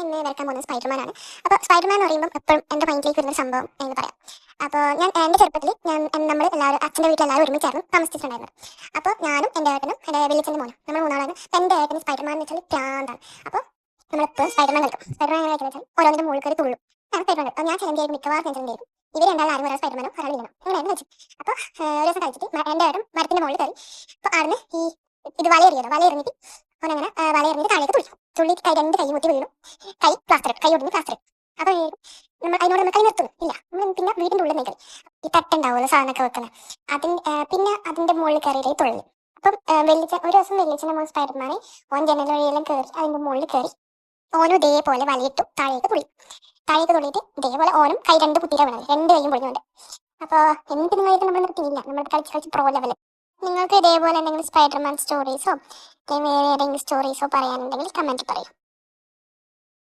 ഇന്ന് വരയ്ക്കാൻ പോകുന്നത് സ്പൈഡർമാൻ ആണ്. അപ്പോൾ സ്പൈഡർമാൻ എന്ന് പറയുമ്പോൾ എപ്പോഴും എൻ്റെ മൈൻഡിലേക്ക് വരുന്ന സംഭവം എന്ന് പറയാം. അപ്പോൾ എൻ്റെ ചെറുപ്പത്തിൽ നമ്മൾ എല്ലാവരും അച്ഛൻ്റെ വീട്ടിൽ എല്ലാവരും ഒരുമിച്ചായിരുന്നു താമസിച്ചിട്ടുണ്ടായിരുന്നത്. അപ്പോൾ ഞാനും എൻ്റെ ഏട്ടനും എൻ്റെ വലിയച്ഛൻ്റെ മോനും നമ്മൾ മൂന്നാളാണ്. എൻ്റെ ഏട്ടന് സ്പൈഡർമാൻ എന്ന് വെച്ചാൽ പ്രാന്താണ്. അപ്പോൾ നമ്മളെപ്പോഴും സ്പൈഡർമാൻ കളിക്കും. സ്പൈഡർമാൻ എങ്ങനെ കളിക്കുന്നത് വെച്ചാൽ ഓരോന്നിൻ്റെ മുകളിൽ കയറി തുള്ളും. ഞാൻ സ്പൈഡർമാൻ കളിക്കും. ഞാൻ ചിലന്തിയായിരിക്കും, മിക്കവാറും ഞാൻ ചിലന്തിയായിരിക്കും. ഇവർ രണ്ടാളും ആരും ഒരാൾ സ്പൈഡർമാനും ഒരാൾ വില്ലനും അങ്ങനെയായിരുന്നു കളിച്ചു. അപ്പോൾ ഒരു ദിവസം കളിച്ചിട്ട് എൻ്റെ ഏട്ടൻ മരത്തിൻ്റെ മുകളിൽ കയറി. അപ്പോൾ ആടുന്ന് ഇത് വലയെറിഞ്ഞിട്ട് അവനങ്ങനെ വലയെറിഞ്ഞിട്ട് താഴേക്ക് തുള്ളിയിട്ട് രണ്ട് കൈ മുട്ടി വീണു. കൈ ഒടിഞ്ഞ് പ്ലാസ്റ്റർ. അപ്പോൾ നമ്മൾ കൈ നിർത്തുന്നു ഇല്ല, നമ്മൾ പിന്നെ വീടിൻ്റെ ഉള്ളിൽ കളി. ഈ തട്ടുണ്ടാവുമല്ലോ സാധനമൊക്കെ വെക്കുന്നത്, പിന്നെ അതിൻ്റെ മുകളിൽ കയറിയിട്ട് തുള്ളി. അപ്പം ഒരു ദിവസം വെള്ളിച്ചൻ്റെ മോൻ സ്പൈഡർമാനെ ഓൻ ജനൽ വഴിയെല്ലാം കയറി അതിൻ്റെ മുകളിൽ കയറി ഓനും ഇതേപോലെ വലയിട്ടു താഴേക്ക് തുള്ളിയിട്ട് ഇതേപോലെ ഓനും കൈ രണ്ട് കുട്ടിയിലാണ് വീണത്, രണ്ട് കൈയും പൊളിഞ്ഞുകൊണ്ട്. അപ്പോൾ എന്ത് നിങ്ങളായിട്ട് നമ്മൾ നിർത്തിയില്ല, നമ്മൾ കളിച്ച് പ്രോ ലെവൽ. നിങ്ങൾക്ക് ഇതേപോലെ എന്തെങ്കിലും സ്പൈഡർമാൻ സ്റ്റോറീസോ ഏതെങ്കിലും സ്റ്റോറീസോ പറയാനുണ്ടെങ്കിൽ കമൻറ്റ് പറയും.